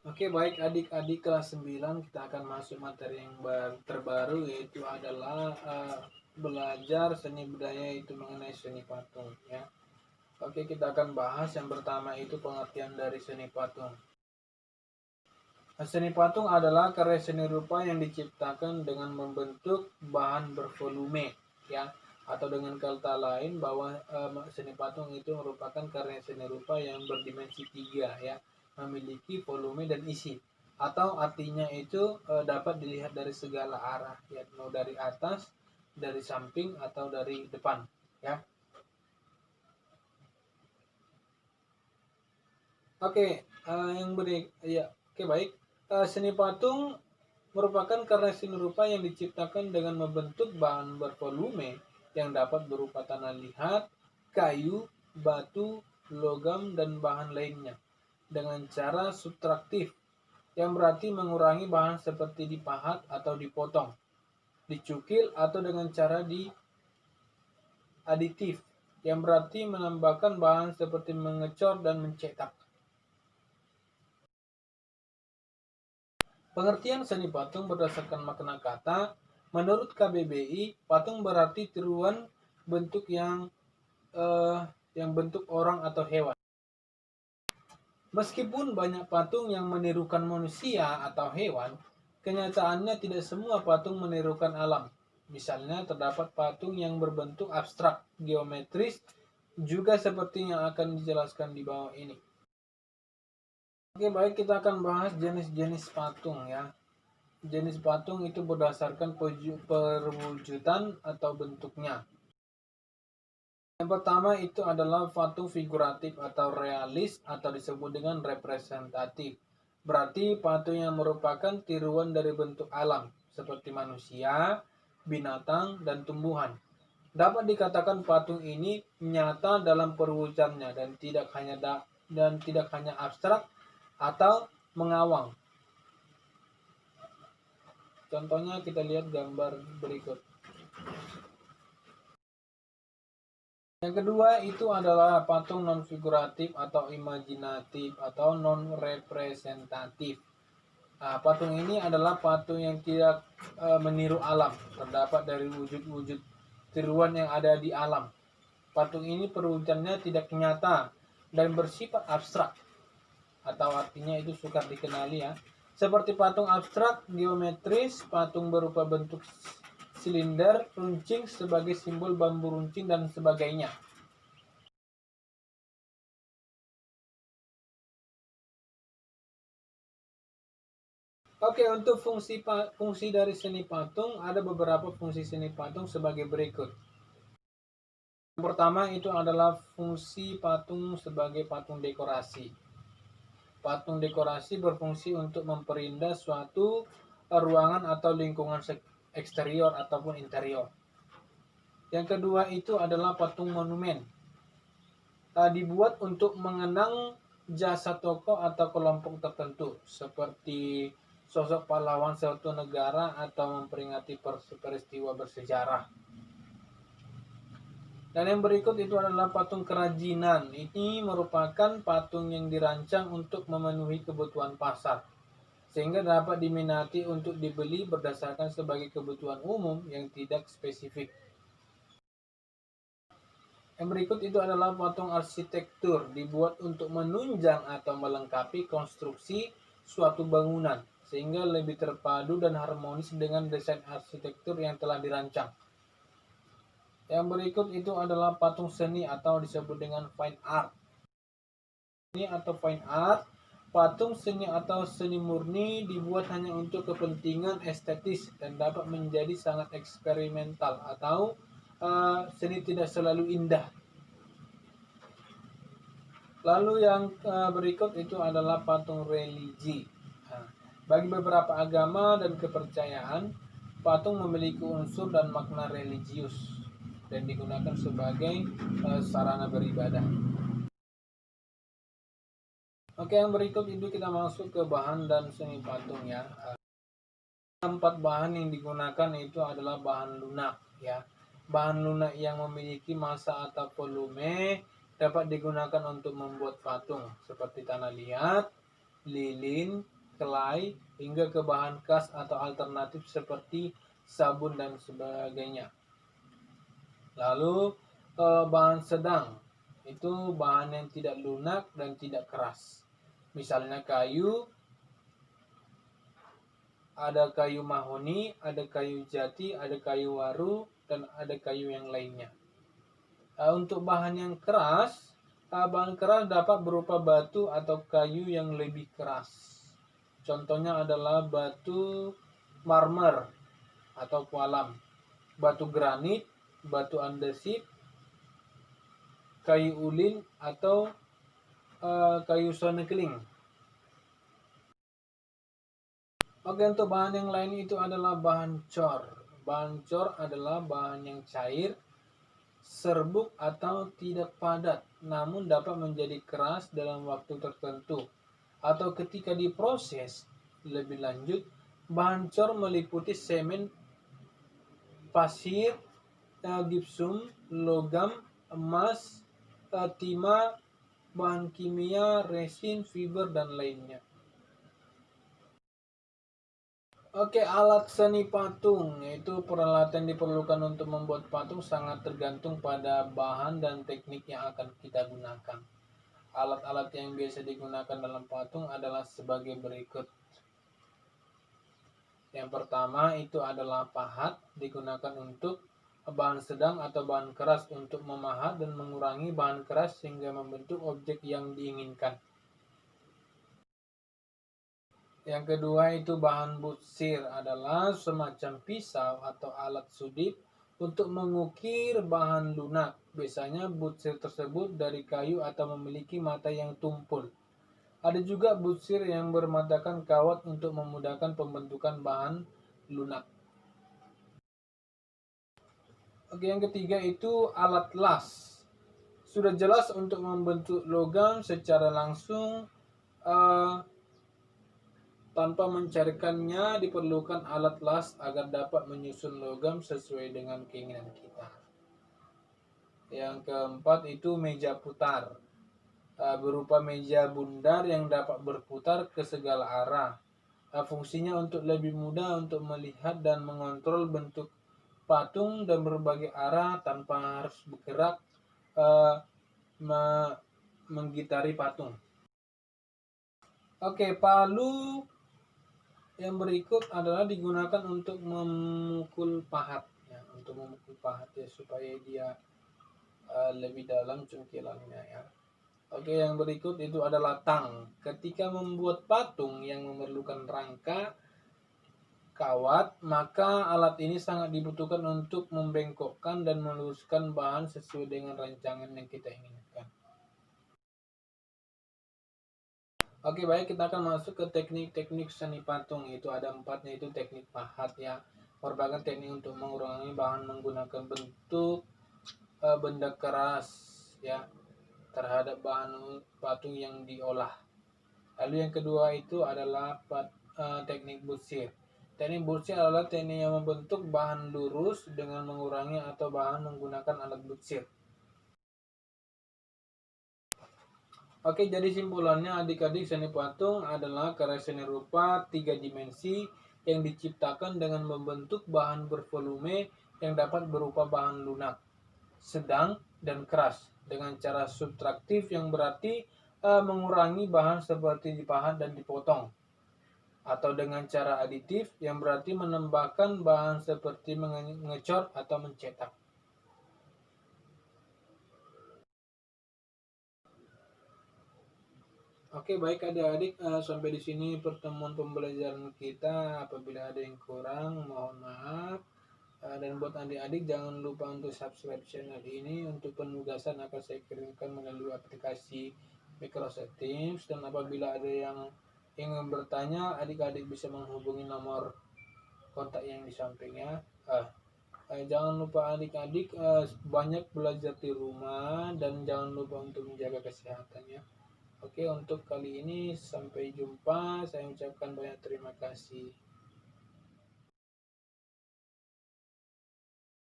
Oke, baik adik-adik kelas 9 kita akan masuk materi yang terbaru, yaitu adalah belajar seni budaya itu mengenai seni patung ya. Oke, kita akan bahas yang pertama itu pengertian dari seni patung. Seni patung adalah karya seni rupa yang diciptakan dengan membentuk bahan bervolume ya, atau dengan kata lain bahwa seni patung itu merupakan karya seni rupa yang berdimensi 3 ya, memiliki volume dan isi, atau artinya itu dapat dilihat dari segala arah ya, mau dari atas, dari samping atau dari depan ya. Oke, yang ya, oke baik. Seni patung merupakan karya seni rupa yang diciptakan dengan membentuk bahan bervolume yang dapat berupa tanah liat, kayu, batu, logam, dan bahan lainnya dengan cara subtraktif, yang berarti mengurangi bahan seperti dipahat atau dipotong, dicukil, atau dengan cara aditif, yang berarti menambahkan bahan seperti mengecor dan mencetak. Pengertian seni patung berdasarkan makna kata, menurut KBBI, patung berarti tiruan bentuk yang bentuk orang atau hewan. Meskipun banyak patung yang menirukan manusia atau hewan, kenyataannya tidak semua patung menirukan alam. Misalnya terdapat patung yang berbentuk abstrak, geometris, juga seperti yang akan dijelaskan di bawah ini. Oke, baik, kita akan bahas jenis-jenis patung ya. Jenis patung itu berdasarkan perwujudan atau bentuknya. Yang pertama itu adalah patung figuratif atau realis atau disebut dengan representatif. Berarti patung yang merupakan tiruan dari bentuk alam seperti manusia, binatang, dan tumbuhan. Dapat dikatakan patung ini nyata dalam perwujudannya dan tidak hanya abstrak atau mengawang. Contohnya kita lihat gambar berikut. Yang kedua itu adalah patung non-figuratif atau imajinatif atau non-representatif. Nah, patung ini adalah patung yang tidak meniru alam, terdapat dari wujud-wujud tiruan yang ada di alam. Patung ini perwujudannya tidak nyata dan bersifat abstrak, atau artinya itu sukar dikenali ya. Seperti patung abstrak, geometris, patung berupa bentuk silinder, runcing sebagai simbol bambu runcing, dan sebagainya. Oke, untuk fungsi dari seni patung, ada beberapa fungsi seni patung sebagai berikut. Yang pertama itu adalah fungsi patung sebagai patung dekorasi. Patung dekorasi berfungsi untuk memperindah suatu ruangan atau lingkungan eksterior ataupun interior. Yang kedua itu adalah patung monumen. Dibuat untuk mengenang jasa tokoh atau kelompok tertentu, seperti sosok pahlawan suatu negara atau memperingati peristiwa bersejarah. Dan yang berikut itu adalah patung kerajinan. Ini merupakan patung yang dirancang untuk memenuhi kebutuhan pasar, sehingga dapat diminati untuk dibeli berdasarkan sebagai kebutuhan umum yang tidak spesifik. Yang berikut itu adalah patung arsitektur, dibuat untuk menunjang atau melengkapi konstruksi suatu bangunan, sehingga lebih terpadu dan harmonis dengan desain arsitektur yang telah dirancang. Yang berikut itu adalah patung seni atau disebut dengan fine art. Seni atau fine art, patung seni atau seni murni dibuat hanya untuk kepentingan estetis dan dapat menjadi sangat eksperimental atau seni tidak selalu indah. Lalu yang berikut itu adalah patung religi. Nah, bagi beberapa agama dan kepercayaan, patung memiliki unsur dan makna religius dan digunakan sebagai sarana beribadah. Oke, yang berikut itu kita masuk ke bahan dan seni patung ya. 4 bahan yang digunakan itu adalah bahan lunak ya. Bahan lunak yang memiliki massa atau volume dapat digunakan untuk membuat patung seperti tanah liat, lilin, kelai, hingga ke bahan khas atau alternatif seperti sabun dan sebagainya. Lalu bahan sedang itu bahan yang tidak lunak dan tidak keras. Misalnya kayu, ada kayu mahoni, ada kayu jati, ada kayu waru, dan ada kayu yang lainnya. Untuk bahan yang keras, bahan keras dapat berupa batu atau kayu yang lebih keras. Contohnya adalah batu marmer atau kualam, batu granit, batu andesit, kayu ulin, atau kayu sonekling. Oke, untuk bahan yang lain itu adalah bahan cor. Bahan cor adalah bahan yang cair, serbuk atau tidak padat, namun dapat menjadi keras dalam waktu tertentu. Atau ketika diproses lebih lanjut, bahan cor meliputi semen, pasir, gipsum, logam, emas, timah, bahan kimia, resin, fiber, dan lainnya. Oke, alat seni patung, yaitu peralatan diperlukan untuk membuat patung sangat tergantung pada bahan dan teknik yang akan kita gunakan. Alat-alat yang biasa digunakan dalam patung adalah sebagai berikut. Yang pertama itu adalah pahat, digunakan untuk bahan sedang atau bahan keras untuk memahat dan mengurangi bahan keras sehingga membentuk objek yang diinginkan. Yang kedua itu bahan butsir, adalah semacam pisau atau alat sudip untuk mengukir bahan lunak. Biasanya butsir tersebut dari kayu atau memiliki mata yang tumpul. Ada juga butsir yang bermatakan kawat untuk memudahkan pembentukan bahan lunak. Oke, yang ketiga itu alat las. Sudah jelas untuk membentuk logam secara langsung tanpa mencarikannya diperlukan alat las agar dapat menyusun logam sesuai dengan keinginan kita. Yang keempat itu meja putar, berupa meja bundar yang dapat berputar ke segala arah. Fungsinya untuk lebih mudah untuk melihat dan mengontrol bentuk patung dan berbagai arah tanpa harus bergerak menggitari patung. Oke, palu yang berikut adalah digunakan untuk memukul pahat, ya, untuk memukul pahat ya supaya dia lebih dalam cungkilannya ya. Oke, yang berikut itu adalah tang. Ketika membuat patung yang memerlukan rangka kawat, maka alat ini sangat dibutuhkan untuk membengkokkan dan meluruskan bahan sesuai dengan rancangan yang kita inginkan. Oke, baik, kita akan masuk ke teknik-teknik seni patung. Itu ada 4, yaitu teknik pahat ya, merupakan teknik untuk mengurangi bahan menggunakan bentuk benda keras ya terhadap bahan patung yang diolah. Lalu yang kedua itu adalah teknik butsir. Teknik butsir adalah teknik yang membentuk bahan lurus dengan mengurangi atau bahan menggunakan alat butsir. Oke, jadi simpulannya adik-adik, seni patung adalah karya seni rupa 3 dimensi yang diciptakan dengan membentuk bahan bervolume yang dapat berupa bahan lunak, sedang, dan keras dengan cara subtraktif yang berarti mengurangi bahan seperti dipahat dan dipotong, atau dengan cara aditif yang berarti menambahkan bahan seperti mengecor atau mencetak. Oke, baik adik-adik, sampai di sini pertemuan pembelajaran kita. Apabila ada yang kurang, mohon maaf. Dan buat adik-adik jangan lupa untuk subscribe channel ini. Untuk penugasan akan saya kirimkan melalui aplikasi Microsoft Teams. Dan apabila ada yang ingin bertanya, adik-adik bisa menghubungi nomor kontak yang di sampingnya. Jangan lupa adik-adik banyak belajar di rumah dan jangan lupa untuk menjaga kesehatannya. Oke, untuk kali ini sampai jumpa. Saya ucapkan banyak terima kasih.